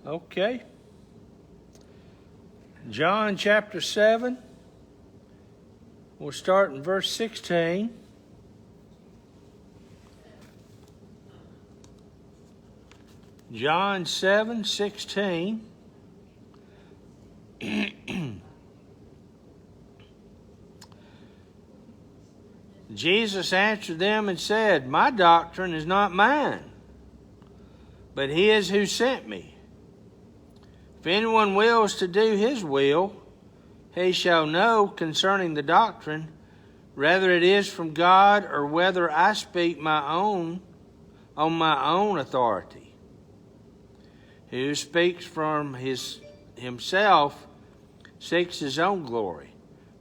Okay. John chapter 7. We'll start in verse 16. John 7:16. Jesus answered them and said, "My doctrine is not mine, but his who sent me. If anyone wills to do his will, he shall know concerning the doctrine, whether it is from God or whether I speak on my own authority. He who speaks from himself seeks his own glory,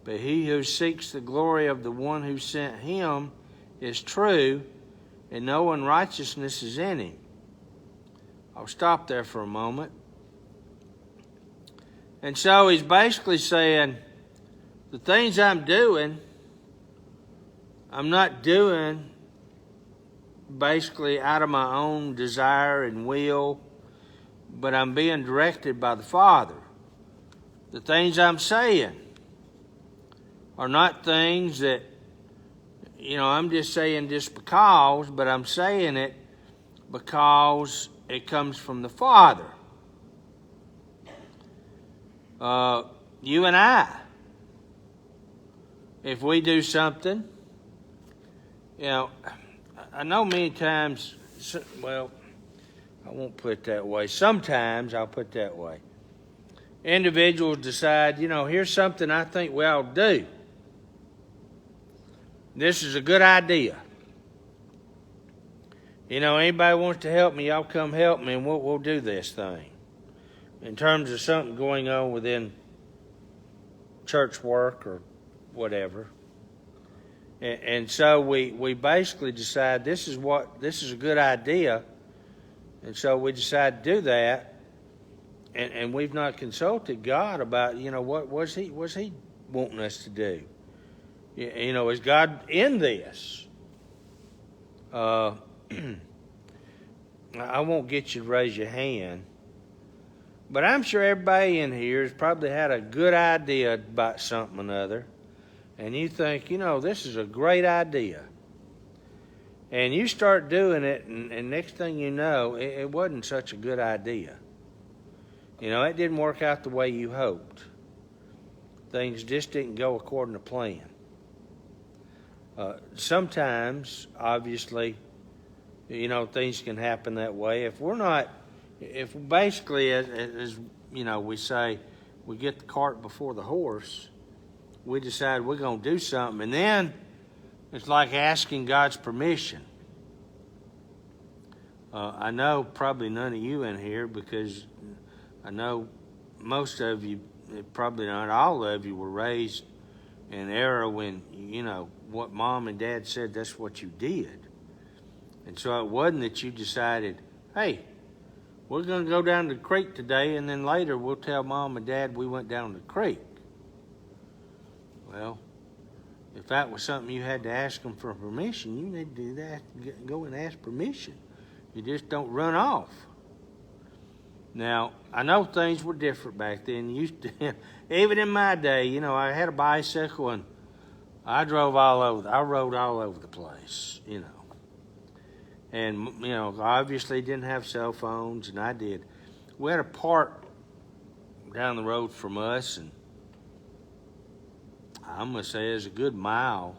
but he who seeks the glory of the one who sent him is true, and no unrighteousness is in him." I'll stop there for a moment. And so he's basically saying, the things I'm doing, I'm not doing basically out of my own desire and will, but I'm being directed by the Father. The things I'm saying are not things that, I'm just saying just because, but I'm saying it because it comes from the Father. You and I, if we do something, I know many times, well, I won't put it that way. Sometimes I'll put it that way. Individuals decide, here's something I think we ought to do. This is a good idea. Anybody wants to help me, y'all come help me and we'll do this thing. In terms of something going on within church work or whatever. And so we basically decide this is a good idea. And so we decide to do that. And we've not consulted God about, what was he wanting us to do? Is God in this? I won't get you to raise your hand. But I'm sure everybody in here has probably had a good idea about something or another. And you think, this is a great idea. And you start doing it, and next thing you know, it wasn't such a good idea. It didn't work out the way you hoped. Things just didn't go according to plan. Sometimes, obviously, things can happen that way. If basically, as we say, we get the cart before the horse, we decide we're going to do something, and then it's like asking God's permission. I know probably none of you in here, because I know most of you, probably not all of you, were raised in an era when, what mom and dad said, that's what you did. And so it wasn't that you decided, hey, we're going to go down to the creek today, and then later we'll tell mom and dad we went down to the creek. Well, if that was something you had to ask them for permission, you need to do that. Go and ask permission. You just don't run off. Now, I know things were different back then. Even in my day, I had a bicycle and I rode all over the place, And, obviously didn't have cell phones, and I did. We had a park down the road from us, and I'm going to say it's a good mile,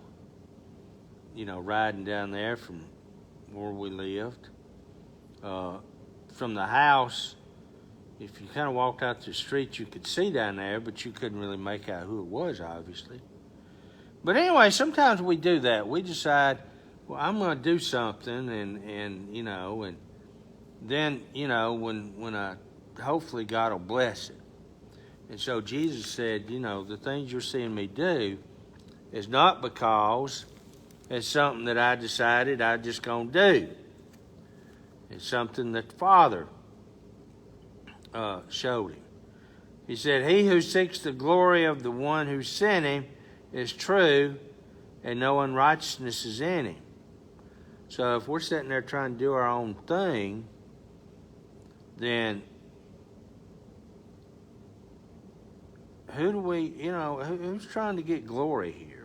riding down there from where we lived. From the house, if you kind of walked out the street, you could see down there, but you couldn't really make out who it was, obviously. But anyway, sometimes we do that. We decide, well, I'm going to do something, and then, when hopefully God will bless it. And so Jesus said, the things you're seeing me do is not because it's something that I decided I'm just going to do. It's something that the Father showed him. He said, he who seeks the glory of the one who sent him is true, and no unrighteousness is in him. So if we're sitting there trying to do our own thing, then who do we, who's trying to get glory here?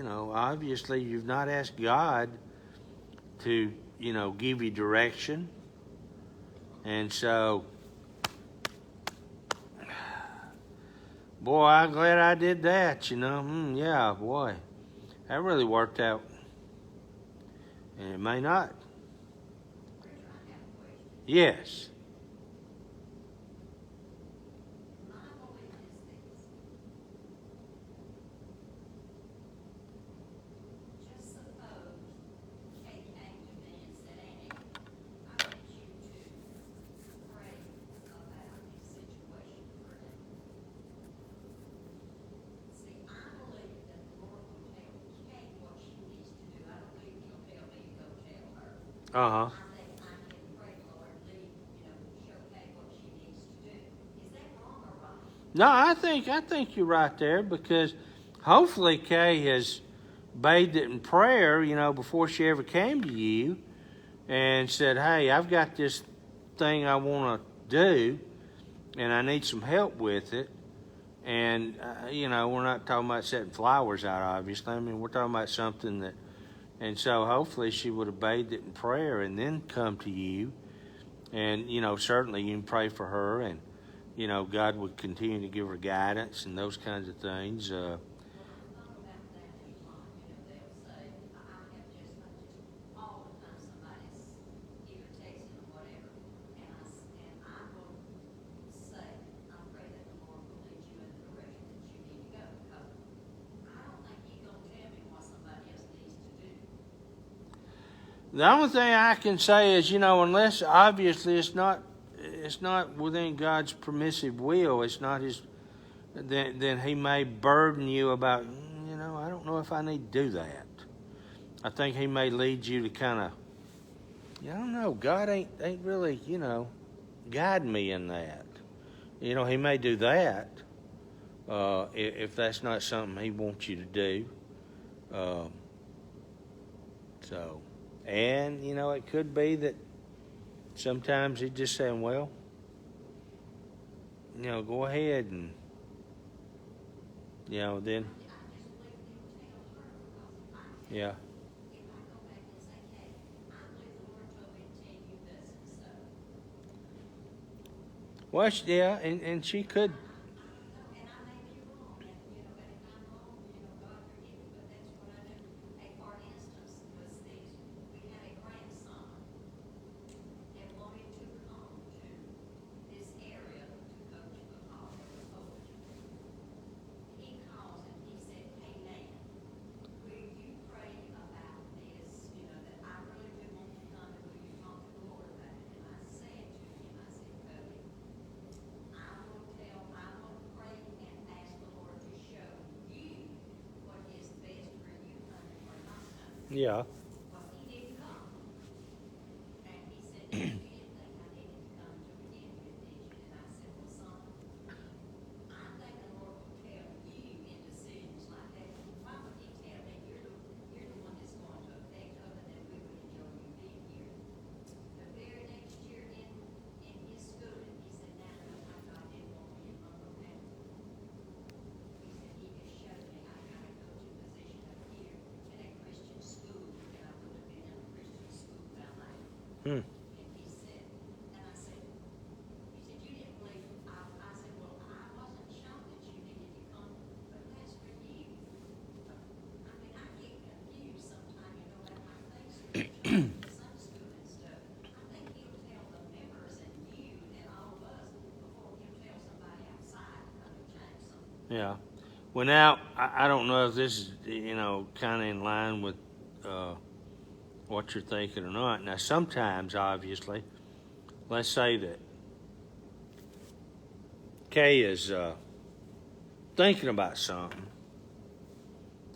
Obviously you've not asked God to, give you direction. And so, boy, I'm glad I did that, yeah, boy, that really worked out. And it may not. Yes. Uh-huh. No, I think you're right there, because hopefully Kay has bathed it in prayer, before she ever came to you and said, hey, I've got this thing I want to do and I need some help with it. And, we're not talking about setting flowers out, obviously. I mean, we're talking about something that, and so hopefully she would have bathed it in prayer and then come to you. And, certainly you can pray for her, and, God would continue to give her guidance and those kinds of things. The only thing I can say is, unless obviously it's not within God's permissive will, it's not his, then he may burden you about, I don't know if I need to do that. I think he may lead you to kind of, I don't know, God ain't really, guiding me in that. He may do that if that's not something he wants you to do. So, and, it could be that sometimes he's just saying, well, go ahead and, then, yeah. Well, yeah, and she could. Yeah. Hmm. Yeah. Well, now, I don't know if this is, kind of in line with what you're thinking or not. Now, sometimes, obviously, let's say that Kay is thinking about something.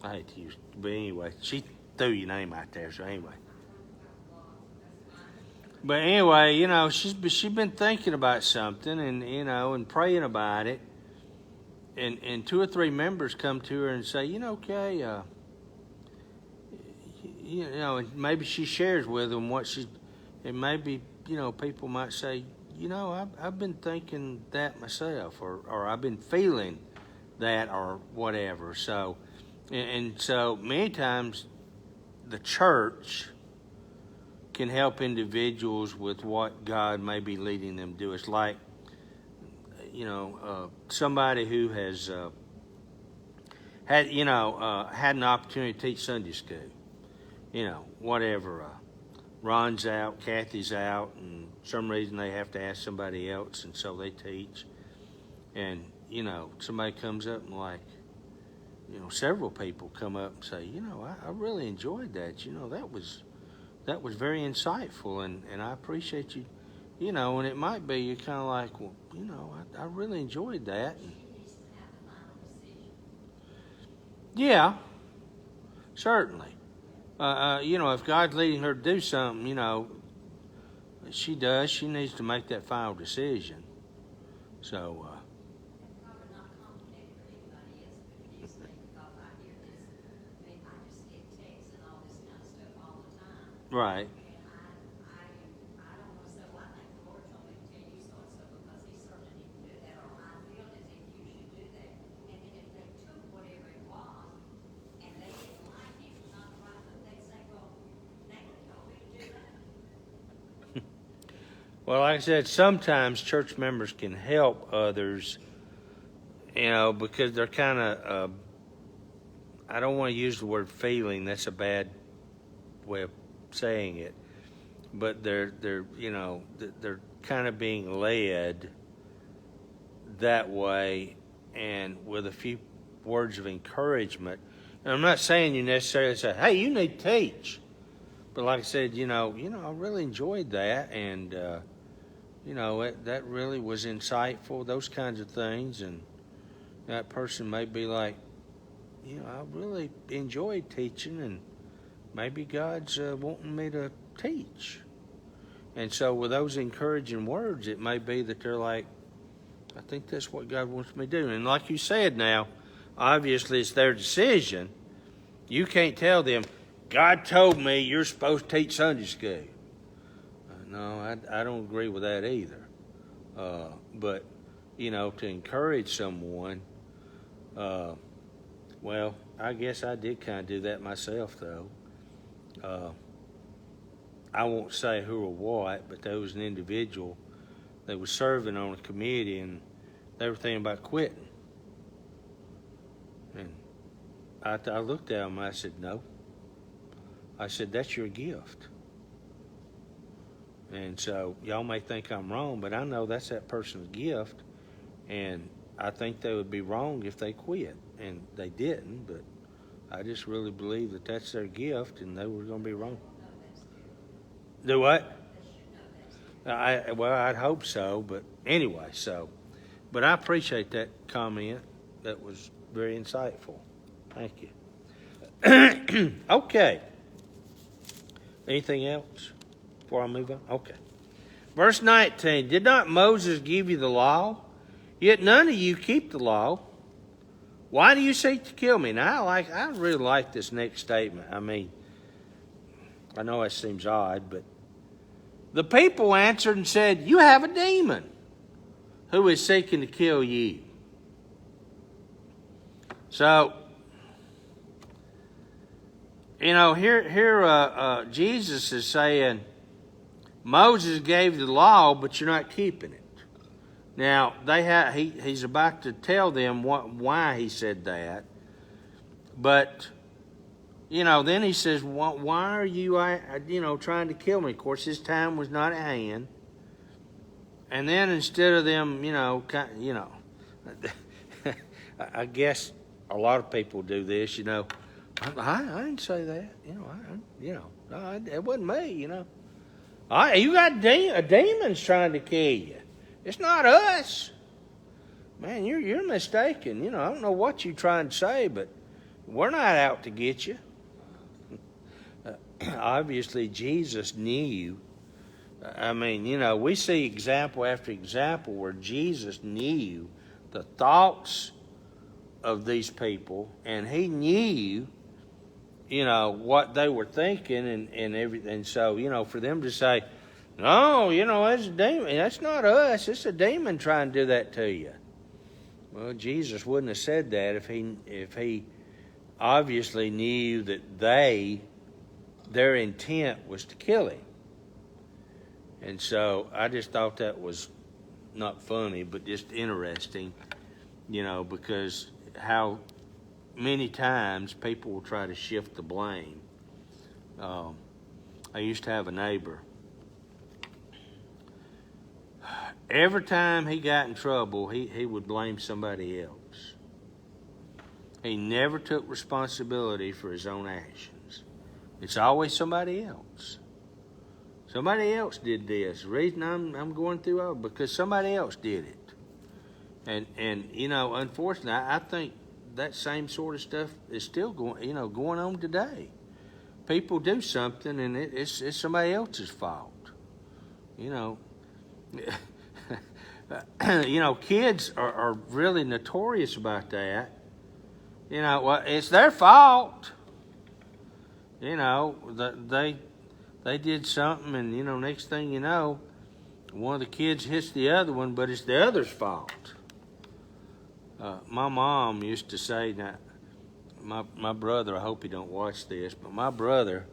I hate to use, but anyway, she threw your name out there, so anyway. But anyway, she's been thinking about something and, and praying about it. And 2 or 3 members come to her and say, Kay, and maybe she shares with them what she, and maybe, people might say, I've been thinking that myself, or I've been feeling that, or whatever. So, and so many times the church can help individuals with what God may be leading them to do. It's like, somebody who has had an opportunity to teach Sunday school, whatever. Ron's out, Kathy's out, and for some reason they have to ask somebody else, and so they teach. And, somebody comes up and several people come up and say, I really enjoyed that. That was very insightful, and I appreciate you, and it might be you're kind of like, well, I really enjoyed that. And, yeah, certainly. If God's leading her to do something, she does. She needs to make that final decision. So, right. Well, like I said, sometimes church members can help others, because they're kind of, I don't want to use the word feeling. That's a bad way of saying it. But they're kind of being led that way, and with a few words of encouragement. And I'm not saying you necessarily say, hey, you need to teach. But like I said, I really enjoyed that, and that really was insightful, those kinds of things. And that person may be like, I really enjoyed teaching, and maybe God's wanting me to teach. And so with those encouraging words, it may be that they're like, I think that's what God wants me to do. And like you said now, obviously it's their decision. You can't tell them, God told me you're supposed to teach Sunday school. No, I don't agree with that either. But, to encourage someone, well, I guess I did kind of do that myself, though. I won't say who or what, but there was an individual that was serving on a committee, and they were thinking about quitting. And I looked at them and I said, no. I said, that's your gift. And so y'all may think I'm wrong, but I know that's that person's gift, and I think they would be wrong if they quit. And they didn't, but I just really believe that that's their gift, and they were going to be wrong. Do what? I'd hope so, but anyway, but I appreciate that comment. That was very insightful. Thank you. Okay. Anything else before I move on? Okay. Verse 19, did not Moses give you the law? Yet none of you keep the law. Why do you seek to kill me? Now, I really like this next statement. I mean, I know it seems odd, but the people answered and said, you have a demon who is seeking to kill you. So, here Jesus is saying, Moses gave you the law, but you're not keeping it. Now, he's about to tell them why he said that. But, then he says, why are you, trying to kill me? Of course, his time was not at hand. And then instead of them, I guess a lot of people do this, I didn't say that, it wasn't me, you got demons trying to kill you. It's not us. Man, you're mistaken. I don't know what you're trying to say, but we're not out to get you. Obviously, Jesus knew. I mean, we see example after example where Jesus knew the thoughts of these people, and he knew, what they were thinking and everything. So, for them to say, No, it's a demon. That's not us. It's a demon trying to do that to you. Well, Jesus wouldn't have said that if he obviously knew that their intent was to kill him. And so I just thought that was not funny, but just interesting, because how many times people will try to shift the blame. I used to have a neighbor. Every time he got in trouble, he would blame somebody else. He never took responsibility for his own actions. It's always somebody else. Somebody else did this. The reason I'm going through all because somebody else did it. And unfortunately, I think that same sort of stuff is still going on today. People do something and it's somebody else's fault. Kids are really notorious about that. It's their fault. They did something, and next thing you know, one of the kids hits the other one, but it's the other's fault. My mom used to say, now, my brother, I hope he don't watch this, but my brother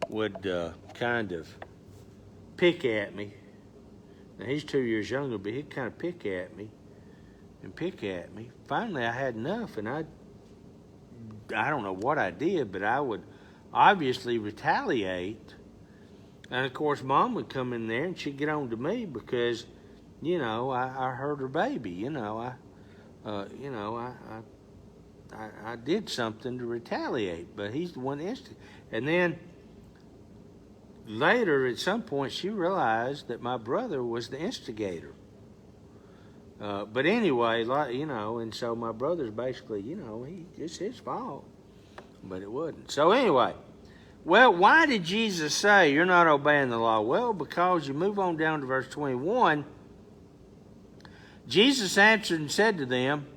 would kind of pick at me. Now, he's 2 years younger, but he'd kind of pick at me. Finally, I had enough, and I don't know what I did, but I would obviously retaliate. And of course, Mom would come in there and she'd get on to me because, I hurt her baby. I did something to retaliate, but he's the one that and then later, at some point, she realized that my brother was the instigator. But anyway, and so my brother's basically, it's his fault. But it wasn't. So anyway, well, why did Jesus say you're not obeying the law? Well, because you move on down to verse 21, Jesus answered and said to them,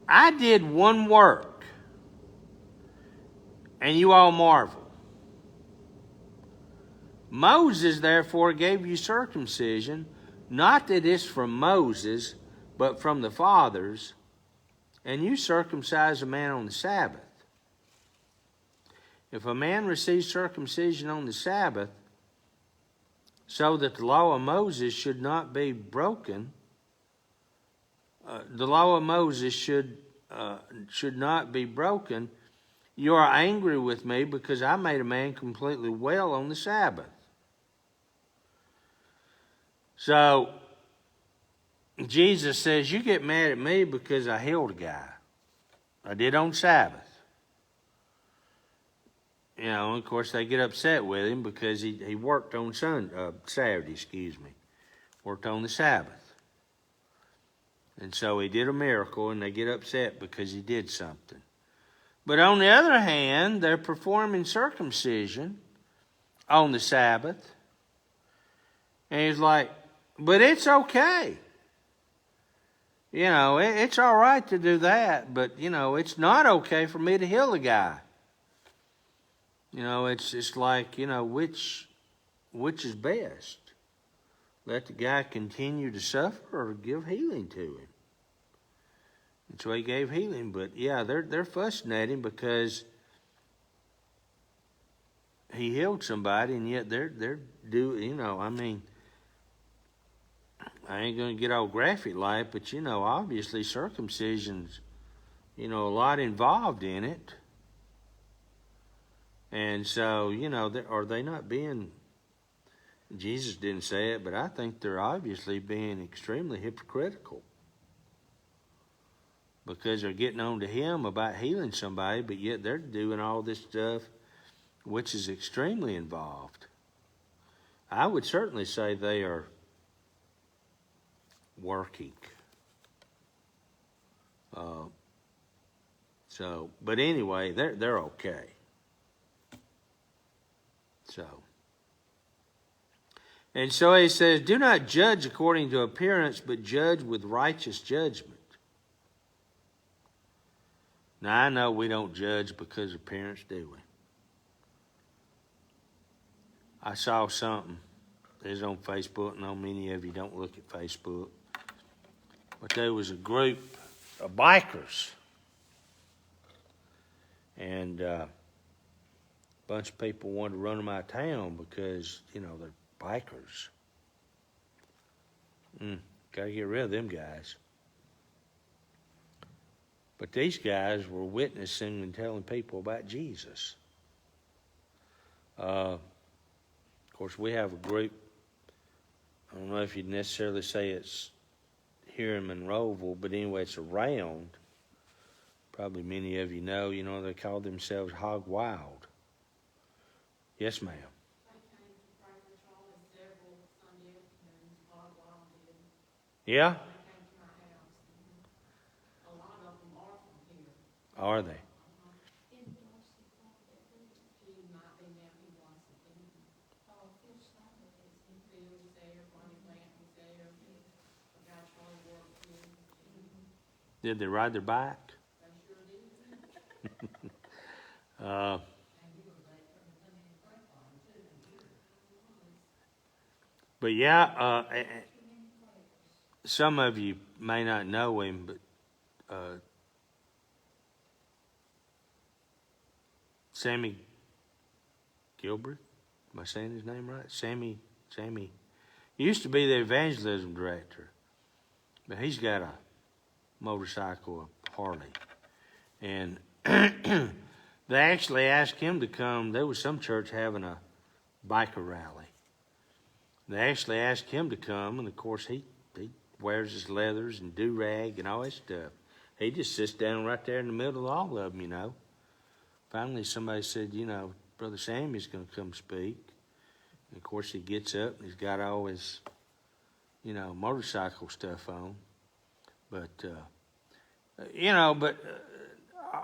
I did one work, and you all marvel. Moses, therefore, gave you circumcision, not that it's from Moses, but from the fathers, and you circumcise a man on the Sabbath. If a man receives circumcision on the Sabbath, so that the law of Moses should not be broken, the law of Moses should not be broken, you are angry with me because I made a man completely well on the Sabbath. So, Jesus says, you get mad at me because I healed a guy. I did on Sabbath. Of course, they get upset with him because he worked on Saturday, worked on the Sabbath. And so he did a miracle, and they get upset because he did something. But on the other hand, they're performing circumcision on the Sabbath. And he's like, but it's okay. It's all right to do that, but, it's not okay for me to heal a guy. It's just like, which is best? Let the guy continue to suffer or give healing to him? And so he gave healing, but yeah, they're fussing at him because he healed somebody, and yet they're doing, I ain't going to get all graphic like, but obviously circumcision's, a lot involved in it. And so, are they not being, Jesus didn't say it, but I think they're obviously being extremely hypocritical. Because they're getting on to him about healing somebody, but yet they're doing all this stuff which is extremely involved. I would certainly say they are working. But anyway, they're okay. And so he says, do not judge according to appearance, but judge with righteous judgment. Now, I know we don't judge because of appearance, do we? I saw something is on Facebook, and I know many of you don't look at Facebook. But there was a group of bikers. And a bunch of people wanted to run them out of town because, you know, they're bikers. Got to get rid of them guys. But these guys were witnessing and telling people about Jesus. Of course, we have a group. I don't know if you'd necessarily say it's here in Monroeville, but anyway, it's around. Probably many of you know, they call themselves Hog Wild. Yes, ma'am. Yeah? Are they? Did they ride their bike? But yeah, some of you may not know him, but Sammy Gilbert, am I saying his name right? Sammy, he used to be the evangelism director, but he's got a motorcycle, a Harley, and they actually asked him to come. There was some church having a biker rally. They actually asked him to come, and of course he wears his leathers and do-rag and all that stuff. He just sits down right there in the middle of all of them, Finally, somebody said, Brother Sammy's going to come speak. And of course, he gets up and he's got all his, motorcycle stuff on. But,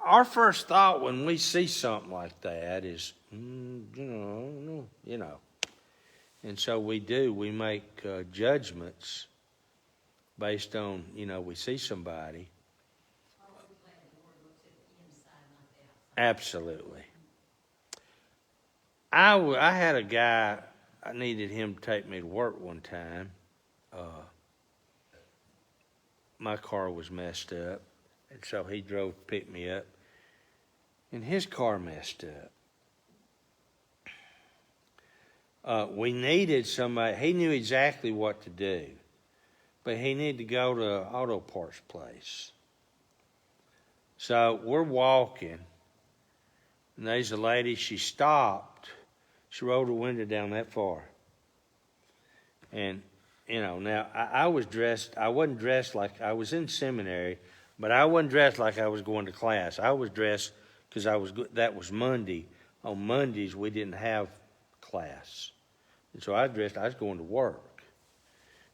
our first thought when we see something like that is, And so we make judgments based on, we see somebody. Absolutely. I had a guy, I needed him to take me to work one time. My car was messed up, and so he drove to pick me up, and his car messed up. We needed somebody. He knew exactly what to do, but he needed to go to an auto parts place. So we're walking, and there's a lady. She stopped. She rolled her window down that far. And, now I was dressed. I wasn't dressed like I was in seminary, but I wasn't dressed like I was going to class. I was dressed because that was Monday. On Mondays, we didn't have class. And so I was going to work.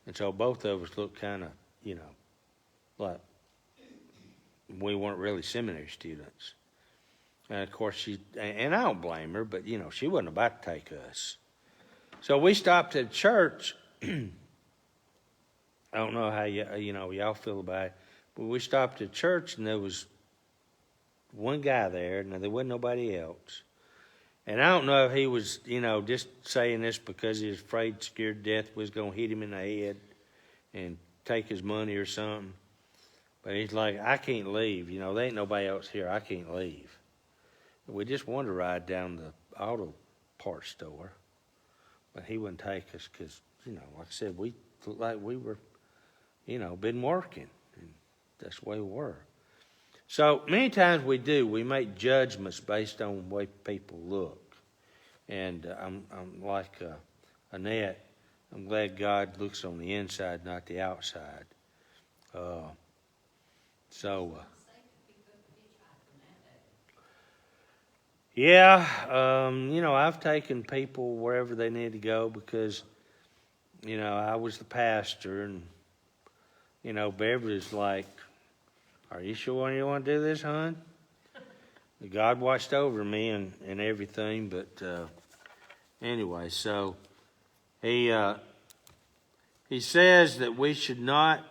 And so both of us looked kind of, like we weren't really seminary students. And of course and I don't blame her, but she wasn't about to take us. So we stopped at church. I don't know how y'all feel about it, but we stopped at church and there was one guy there. Now there wasn't nobody else. And I don't know if he was, just saying this because he was afraid, scared death was going to hit him in the head and take his money or something. But he's like, I can't leave. There ain't nobody else here. I can't leave. We just wanted to ride down the auto parts store. But he wouldn't take us because, like I said, we looked like we were, been working. And that's the way we were. So many times we make judgments based on the way people look. And I'm like Annette, I'm glad God looks on the inside, not the outside. I've taken people wherever they need to go because, I was the pastor and, Beverly's like, are you sure you want to do this, hon? God watched over me and everything, but anyway, so he says that we should not,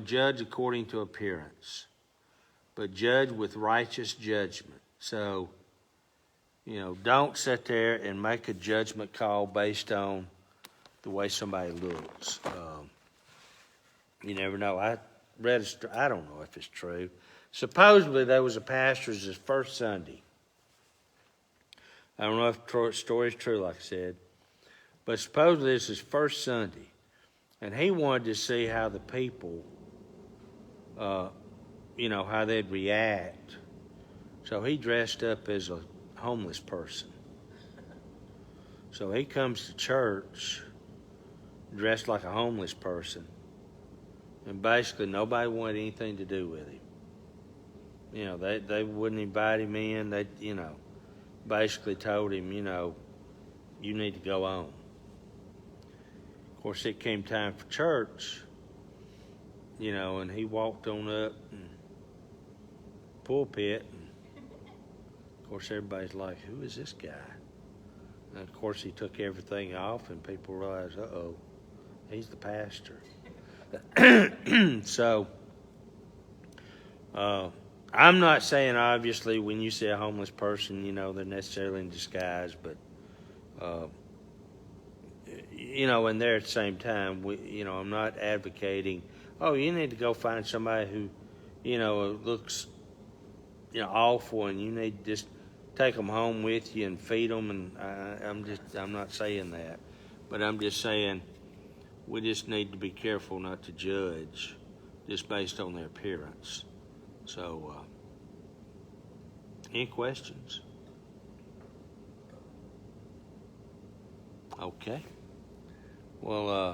judge according to appearance, but judge with righteous judgment. So, don't sit there and make a judgment call based on the way somebody looks. You never know. I read I don't know if it's true. Supposedly there was a pastor's his first Sunday. I don't know if the story's true, like I said, but supposedly it's his first Sunday, and he wanted to see how the people, how they'd react. So he dressed up as a homeless person. So he comes to church dressed like a homeless person, and basically nobody wanted anything to do with him. They wouldn't invite him in. They, basically told him, you need to go on. Of course, it came time for church, and he walked on up and pulpit. And of course, everybody's like, who is this guy? And of course, he took everything off, and people realized, uh-oh, he's the pastor. So, I'm not saying, obviously, when you see a homeless person, they're necessarily in disguise, but, and there at the same time, I'm not advocating, you need to go find somebody who, looks, awful, and you need to just take them home with you and feed them, and I'm not saying that, but I'm just saying we just need to be careful not to judge just based on their appearance. So, any questions? Okay. Well,